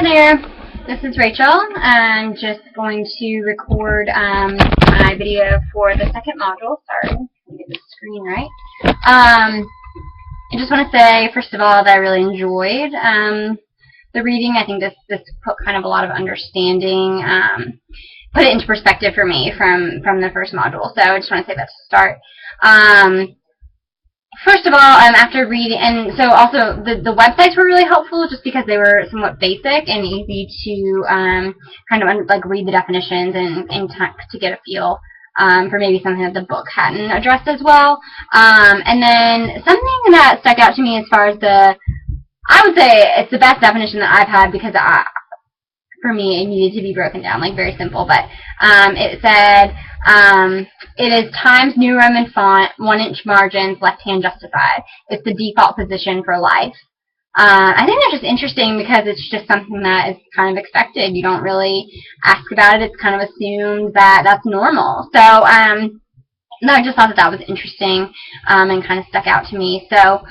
Hi there, this is Rachel. I'm just going to record my video for the second module. Sorry, let me get the screen right. I just want to say, first of all, that I really enjoyed the reading. I think this put kind of a lot of understanding, put it into perspective for me from the first module. So I just want to say that to start. First of all, after reading, and so also the websites were really helpful just because they were somewhat basic and easy to kind of like read the definitions and to get a feel for maybe something that the book hadn't addressed as well. And then something that stuck out to me as far as I would say it's the best definition that I've had because for me it needed to be broken down, like very simple, but it said, it is Times New Roman font, 1-inch margins, left hand justified. It's the default position for life. I think that's just interesting because it's just something that is kind of expected. You don't really ask about it. It's kind of assumed that that's normal. So I just thought that was interesting and kind of stuck out to me. So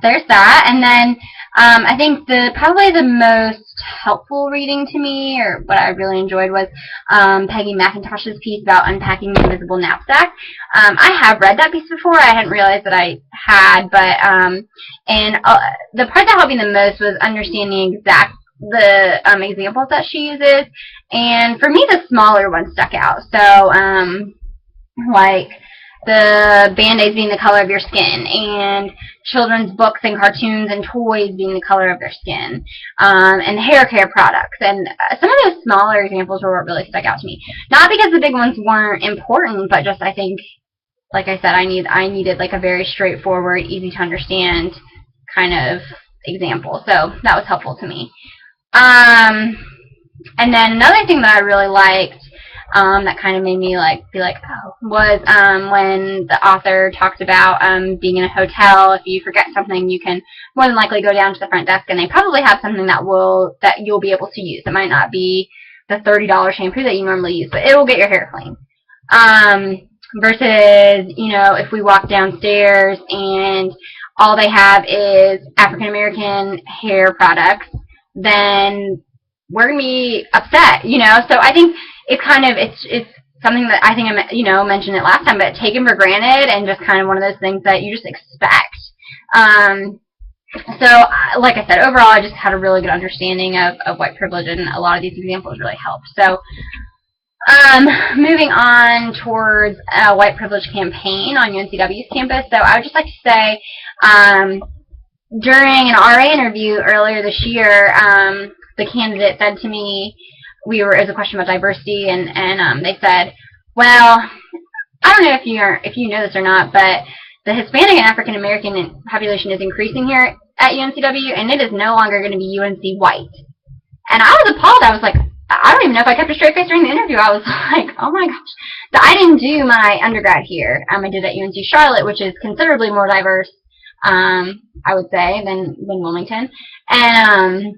there's that. And then I think probably the most helpful reading to me, or what I really enjoyed, was Peggy McIntosh's piece about unpacking the invisible knapsack. I have read that piece before. I hadn't realized that I had, but the part that helped me the most was understanding the examples that she uses. And for me, the smaller ones stuck out. So like the Band-Aids being the color of your skin, and children's books and cartoons and toys being the color of their skin, and hair care products. And some of those smaller examples were what really stuck out to me. Not because the big ones weren't important, but just I think, like I said, I needed like a very straightforward, easy to understand kind of example. So that was helpful to me. And then another thing that I really liked, that kind of made me be like, oh, was when the author talked about being in a hotel. If you forget something, you can more than likely go down to the front desk, and they probably have something that you'll be able to use. It might not be the $30 shampoo that you normally use, but it will get your hair clean. Versus, if we walk downstairs and all they have is African American hair products, then we're gonna be upset, So I think it's something that I think I mentioned it last time, but taken for granted and just kind of one of those things that you just expect. So like I said, overall I just had a really good understanding of white privilege, and a lot of these examples really helped. So moving on towards a white privilege campaign on UNCW's campus. So I would just like to say, during an RA interview earlier this year, the candidate said to me, it was a question about diversity, and they said, well, I don't know if you know this or not, but the Hispanic and African American population is increasing here at UNCW, and it is no longer going to be UNC white. And I was appalled. I was like, I don't even know if I kept a straight face during the interview. I was like, oh my gosh. I didn't do my undergrad here. I did at UNC Charlotte, which is considerably more diverse, I would say, than Wilmington. And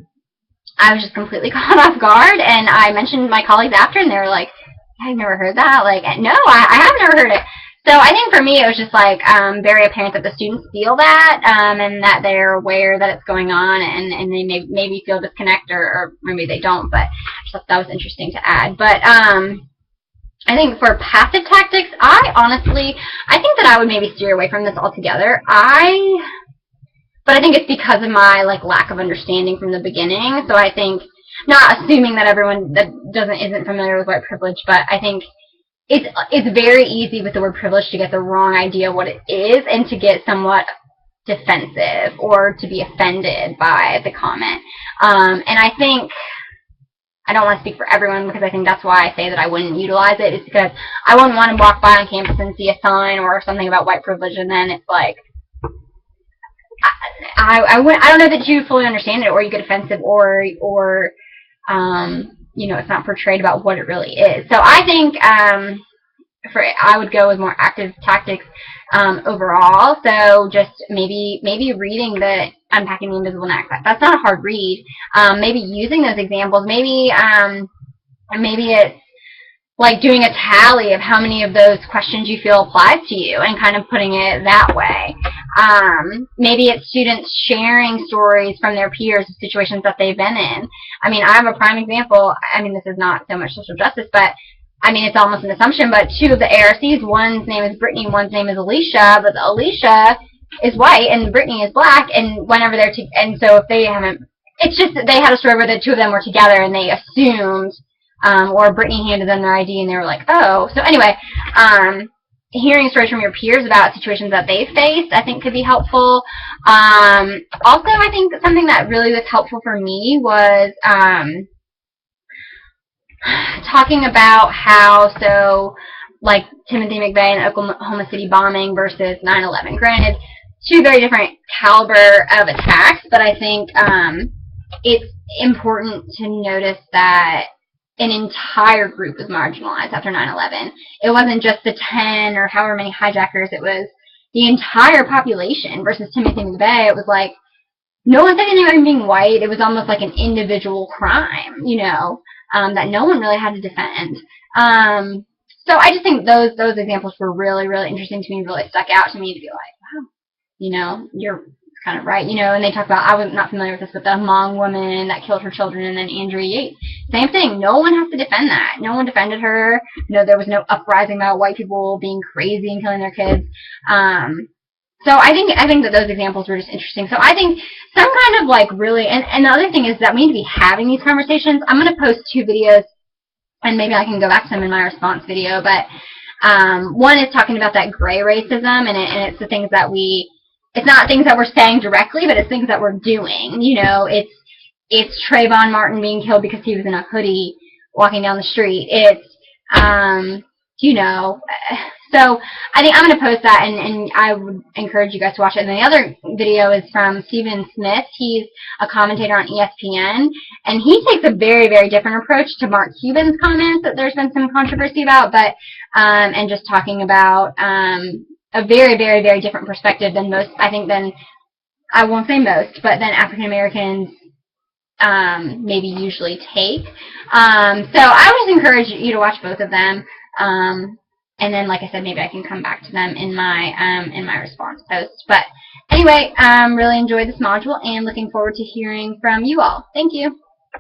I was just completely caught off guard, and I mentioned my colleagues after, and they were like, I've never heard that. Like, no, I have never heard it. So I think for me it was just like very apparent that the students feel that, and that they're aware that it's going on, and they maybe feel disconnect, or maybe they don't, but I just thought that was interesting to add. But I think for passive tactics, I think that I would maybe steer away from this altogether. But I think it's because of my lack of understanding from the beginning. So I think, not assuming that everyone that isn't familiar with white privilege, but I think it's very easy with the word privilege to get the wrong idea of what it is, and to get somewhat defensive or to be offended by the comment. And I think, I don't want to speak for everyone, because I think that's why I say that I wouldn't utilize it. It's because I wouldn't want to walk by on campus and see a sign or something about white privilege, and then it's like, I don't know that you fully understand it, or you get offensive, or it's not portrayed about what it really is. So I think I would go with more active tactics overall. So just maybe reading the Unpacking the Invisible Knapsack. That's not a hard read. Maybe using those examples. Maybe it's like doing a tally of how many of those questions you feel applies to you, and kind of putting it that way. Maybe it's students sharing stories from their peers of situations that they've been in. I mean, I have a prime example. I mean, this is not so much social justice, but I mean, it's almost an assumption, but two of the ARCs, one's name is Brittany, one's name is Alicia, but the Alicia is white and Brittany is black, and whenever they're and so if they haven't, it's just that they had a story where the two of them were together and they assumed, or Brittany handed them their ID and they were like, oh. So anyway, hearing stories from your peers about situations that they faced, I think could be helpful. Also, I think something that really was helpful for me was talking about how, so, like Timothy McVeigh and the Oklahoma City bombing versus 9/11. Granted, two very different caliber of attacks, but I think it's important to notice that an entire group was marginalized after 9/11. It wasn't just the 10 or however many hijackers, it was the entire population. Versus Timothy McVeigh, it was like, no one said anything about him being white. It was almost like an individual crime, you know, that no one really had to defend. So I just think those examples were really, really interesting to me, really stuck out to me to be like, wow, you know, you're kind of right, you know. And they talk about, I was not familiar with this, but the Hmong woman that killed her children, and then Andrea Yates. Same thing. No one has to defend that. No one defended her. No, there was no uprising about white people being crazy and killing their kids. So I think that those examples were just interesting. So I think some kind of like really, and the other thing is that we need to be having these conversations. I'm going to post 2 videos, and maybe I can go back to them in my response video. But one is talking about that gray racism, and it's the things that it's not things that we're saying directly, but it's things that we're doing. You know, it's Trayvon Martin being killed because he was in a hoodie walking down the street. It's, you know, so I think I'm going to post that, and I would encourage you guys to watch it. And then the other video is from Stephen Smith. He's a commentator on ESPN, and he takes a very, very different approach to Mark Cuban's comments that there's been some controversy about, but and just talking about a very, very, very different perspective than most, I think, than, I won't say most, but than African Americans maybe usually take. So I would just encourage you to watch both of them. And then, like I said, maybe I can come back to them in my response post. But anyway, really enjoyed this module and looking forward to hearing from you all. Thank you.